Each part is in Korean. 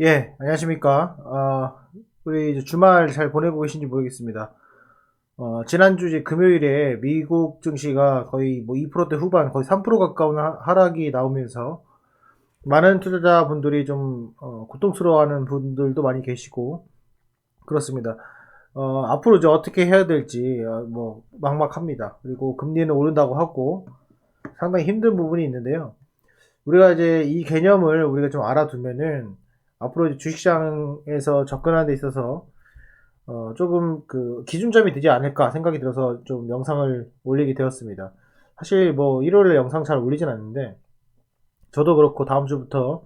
예, 안녕하십니까. 우리 이제 주말 잘 보내고 계신지 모르겠습니다. 지난주 이제 금요일에 미국 증시가 거의 뭐 2%대 후반, 거의 3% 가까운 하락이 나오면서 많은 투자자분들이 좀, 고통스러워하는 분들도 많이 계시고, 그렇습니다. 앞으로 이제 어떻게 해야 될지, 뭐, 막막합니다. 그리고 금리는 오른다고 하고, 상당히 힘든 부분이 있는데요. 우리가 이제 이 개념을 우리가 좀 알아두면은, 앞으로 이제 주식시장에서 접근하는 데 있어서 조금 그 기준점이 되지 않을까 생각이 들어서 좀 영상을 올리게 되었습니다. 사실 뭐 일요일에 영상 잘 올리진 않는데 저도 그렇고 다음 주부터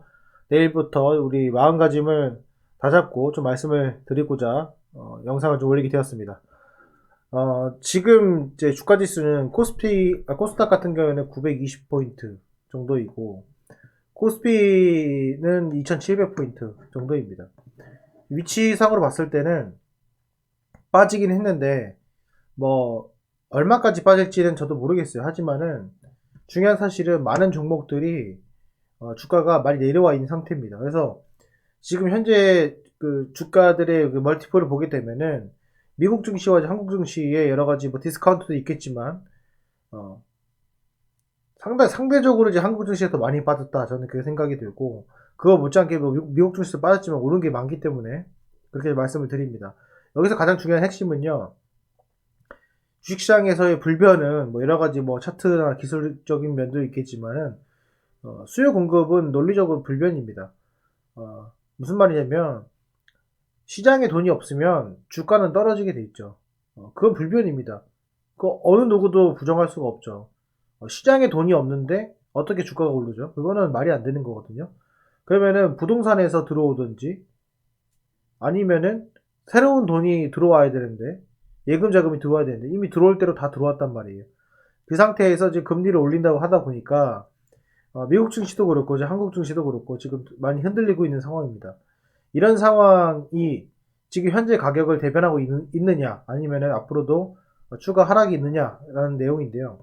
내일부터 우리 마음가짐을 다잡고 좀 말씀을 드리고자 영상을 좀 올리게 되었습니다. 지금 이제 주가 지수는 코스닥 같은 경우에는 920포인트 정도이고 코스피는 2700포인트 정도입니다. 위치상으로 봤을 때는 빠지긴 했는데 뭐 얼마까지 빠질지는 저도 모르겠어요. 하지만은 중요한 사실은 많은 종목들이 주가가 많이 내려와 있는 상태입니다. 그래서 지금 현재 그 주가들의 그 멀티플을 보게 되면은 미국 증시와 한국 증시에 여러 가지 뭐 디스카운트도 있겠지만 어, 상대적으로 이제 한국 증시가 더 많이 빠졌다. 저는 그렇게 생각이 들고 그거 못지않게 뭐 미국 증시도 빠졌지만 오른 게 많기 때문에 그렇게 말씀을 드립니다. 여기서 가장 중요한 핵심은요. 주식시장에서의 불변은 뭐 여러 가지 뭐 차트나 기술적인 면도 있겠지만은 수요 공급은 논리적으로 불변입니다. 무슨 말이냐면 시장에 돈이 없으면 주가는 떨어지게 돼 있죠. 그건 불변입니다. 그 어느 누구도 부정할 수가 없죠. 시장에 돈이 없는데 어떻게 주가가 오르죠? 그거는 말이 안 되는 거거든요. 그러면은 부동산에서 들어오든지 아니면은 새로운 돈이 들어와야 되는데 예금 자금이 들어와야 되는데 이미 들어올 대로 다 들어왔단 말이에요. 그 상태에서 지금 금리를 올린다고 하다 보니까 미국 증시도 그렇고 이제 한국 증시도 그렇고 지금 많이 흔들리고 있는 상황입니다. 이런 상황이 지금 현재 가격을 대변하고 있느냐 아니면은 앞으로도 추가 하락이 있느냐라는 내용인데요.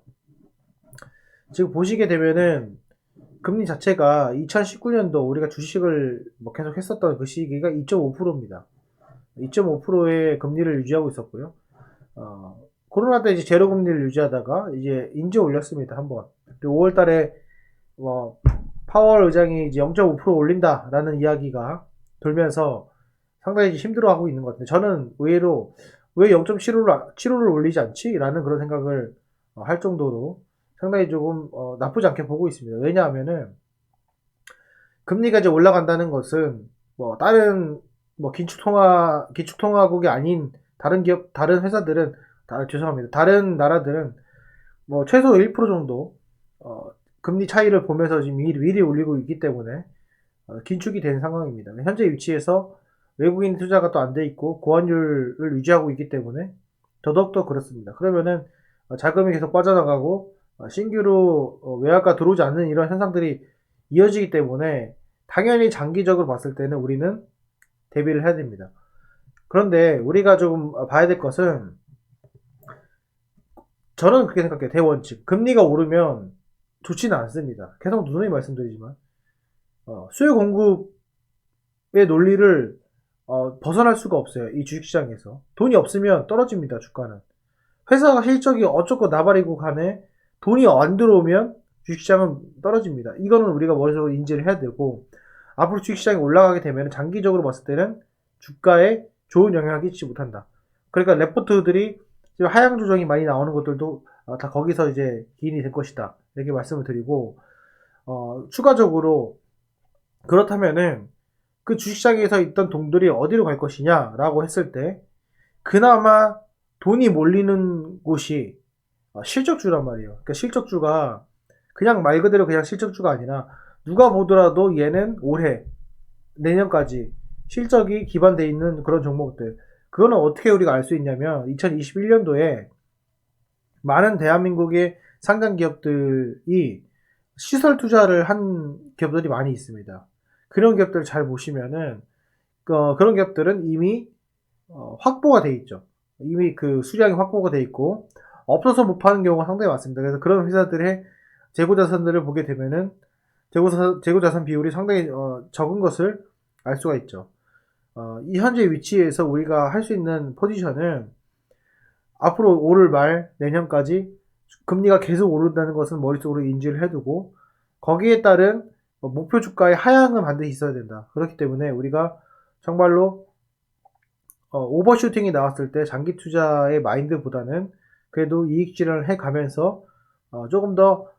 지금 보시게 되면은 금리 자체가 2019년도 우리가 주식을 뭐 계속 했었던 그 시기가 2.5%입니다. 2.5%의 금리를 유지하고 있었고요. 코로나 때 이제 제로 금리를 유지하다가 이제 인제 올렸습니다. 한번. 5월 달에 뭐 파월 의장이 이제 0.5% 올린다라는 이야기가 돌면서 상당히 힘들어하고 있는 것 같은데 저는 의외로 왜 0.75를 올리지 않지? 라는 그런 생각을 할 정도로 상당히 조금 나쁘지 않게 보고 있습니다. 왜냐하면은 금리가 이제 올라간다는 것은 뭐 다른 뭐 기축통화국이 아닌 다른 기업, 다른 회사들은 죄송합니다. 다른 나라들은 뭐 최소 1% 정도 어, 금리 차이를 보면서 지금 미리 올리고 있기 때문에 긴축이 된 상황입니다. 현재 위치에서 외국인 투자가 또 안 돼 있고 고환율을 유지하고 있기 때문에 더더욱더 그렇습니다. 그러면은 자금이 계속 빠져나가고 신규로 외화가 들어오지 않는 이런 현상들이 이어지기 때문에 당연히 장기적으로 봤을 때는 우리는 대비를 해야 됩니다. 그런데 우리가 좀 봐야 될 것은 저는 그렇게 생각해요. 대원칙. 금리가 오르면 좋지는 않습니다. 계속 누누이 말씀드리지만 수요 공급의 논리를 벗어날 수가 없어요. 이 주식시장에서. 돈이 없으면 떨어집니다. 주가는. 회사가 실적이 어쩌고 나발이고 간에 돈이 안 들어오면 주식시장은 떨어집니다. 이거는 우리가 머릿속으로 인지를 해야 되고 앞으로 주식시장이 올라가게 되면 장기적으로 봤을 때는 주가에 좋은 영향을 끼치지 못한다. 그러니까 레포트들이 지금 하향 조정이 많이 나오는 것들도 다 거기서 이제 기인이 될 것이다. 이렇게 말씀을 드리고 추가적으로 그렇다면은 그 주식시장에서 있던 돈들이 어디로 갈 것이냐라고 했을 때 그나마 돈이 몰리는 곳이 실적주란 말이에요. 그러니까 실적주가 그냥 말 그대로 그냥 실적주가 아니라 누가 보더라도 얘는 올해 내년까지 실적이 기반돼 있는 그런 종목들. 그거는 어떻게 우리가 알 수 있냐면 2021년도에 많은 대한민국의 상장 기업들이 시설 투자를 한 기업들이 많이 있습니다. 그런 기업들을 잘 보시면은 그런 기업들은 이미 확보가 돼 있죠. 이미 그 수량이 확보가 돼 있고 없어서 못 파는 경우가 상당히 많습니다. 그래서 그런 회사들의 재고자산들을 보게 되면은 재고자산 비율이 상당히 적은 것을 알 수가 있죠. 이 현재 위치에서 우리가 할 수 있는 포지션은 앞으로 오를 말 내년까지 금리가 계속 오른다는 것은 머릿속으로 인지를 해두고 거기에 따른 목표 주가의 하향은 반드시 있어야 된다. 그렇기 때문에 우리가 정말로 오버슈팅이 나왔을 때 장기 투자의 마인드보다는 그래도 이익 실현을 해가면서 조금 더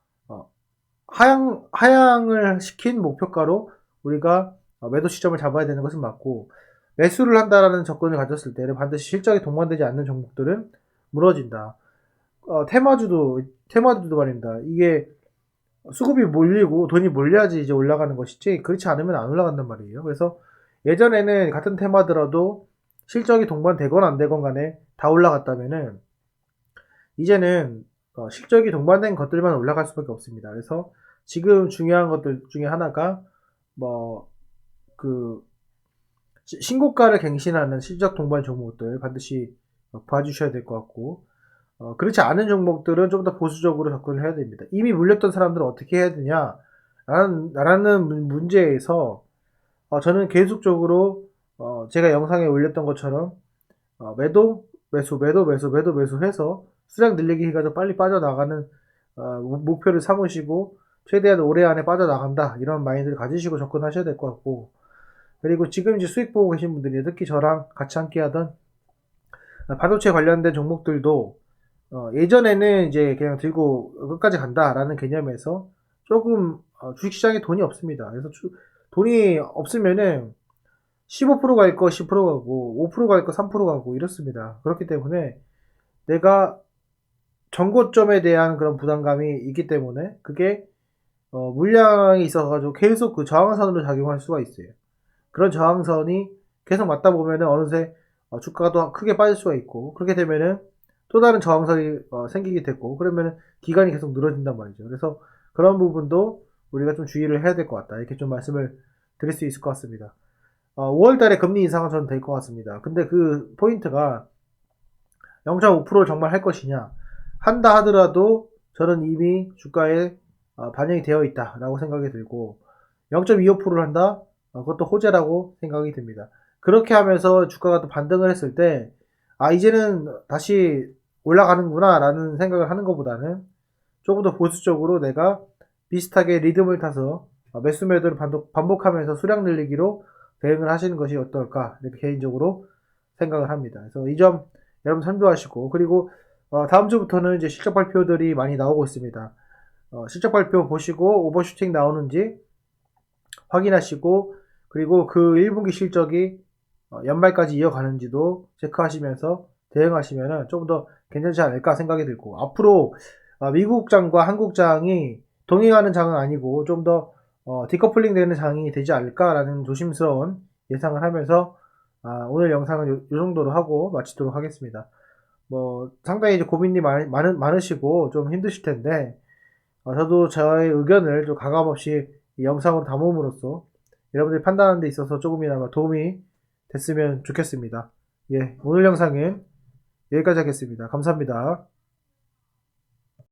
하향을 시킨 목표가로 우리가 매도 시점을 잡아야 되는 것은 맞고, 매수를 한다라는 접근을 가졌을 때는 반드시 실적이 동반되지 않는 종목들은 무너진다. 테마주도 말입니다. 이게 수급이 몰리고 돈이 몰려야지 이제 올라가는 것이지, 그렇지 않으면 안 올라간단 말이에요. 그래서 예전에는 같은 테마더라도 실적이 동반되건 안 되건 간에 다 올라갔다면은 이제는 실적이 동반된 것들만 올라갈 수밖에 없습니다. 그래서 지금 중요한 것들 중에 하나가 신고가를 갱신하는 실적 동반 종목들 반드시 봐주셔야 될 것 같고, 그렇지 않은 종목들은 좀 더 보수적으로 접근을 해야 됩니다. 이미 물렸던 사람들은 어떻게 해야 되냐 라는 문제에서 저는 계속적으로 제가 영상에 올렸던 것처럼 매도 매수 해서 수량 늘리기 해가지고 빨리 빠져나가는 목표를 삼으시고 최대한 올해 안에 빠져나간다 이런 마인드를 가지시고 접근하셔야 될 것 같고, 그리고 지금 이제 수익 보고 계신 분들이 특히 저랑 같이 함께 하던 반도체 관련된 종목들도 예전에는 이제 그냥 들고 끝까지 간다라는 개념에서 조금 주식시장에 돈이 없습니다. 그래서 돈이 없으면은 15% 갈 거 10% 가고 5% 갈 거 3% 가고 이렇습니다. 그렇기 때문에 내가 정고점에 대한 그런 부담감이 있기 때문에 그게 물량이 있어가지고 계속 그 저항선으로 작용할 수가 있어요. 그런 저항선이 계속 맞다 보면은 어느새 주가가 또 크게 빠질 수가 있고, 그렇게 되면은 또 다른 저항선이 생기게 되고, 그러면은 기간이 계속 늘어진단 말이죠. 그래서 그런 부분도 우리가 좀 주의를 해야 될 것 같다, 이렇게 좀 말씀을 드릴 수 있을 것 같습니다. 5월 달에 금리 인상은 저는 될 것 같습니다. 근데 그 포인트가 0.5%를 정말 할 것이냐, 한다 하더라도 저는 이미 주가에 반영이 되어 있다라고 생각이 들고, 0.25%를 한다? 그것도 호재라고 생각이 듭니다. 그렇게 하면서 주가가 또 반등을 했을 때, 이제는 다시 올라가는구나 라는 생각을 하는 것보다는 조금 더 보수적으로 내가 비슷하게 리듬을 타서 매수 매도를 반복하면서 수량 늘리기로 대응을 하시는 것이 어떨까, 이렇게 개인적으로 생각을 합니다. 그래서 이 점 여러분 참조하시고, 그리고 다음 주부터는 이제 실적 발표들이 많이 나오고 있습니다. 실적 발표 보시고 오버슈팅 나오는지 확인하시고, 그리고 그 1분기 실적이 연말까지 이어가는지도 체크하시면서 대응하시면 조금 더 괜찮지 않을까 생각이 들고, 앞으로 미국 장과 한국 장이 동행하는 장은 아니고 좀 더 디커플링 되는 장이 되지 않을까라는 조심스러운 예상을 하면서 오늘 영상은 요 정도로 하고 마치도록 하겠습니다. 상당히 이제 고민이 많으시고 좀 힘드실 텐데, 저도 저의 의견을 좀 가감없이 이 영상으로 담음으로써 여러분들이 판단하는 데 있어서 조금이나마 도움이 됐으면 좋겠습니다. 예, 오늘 영상은 여기까지 하겠습니다. 감사합니다.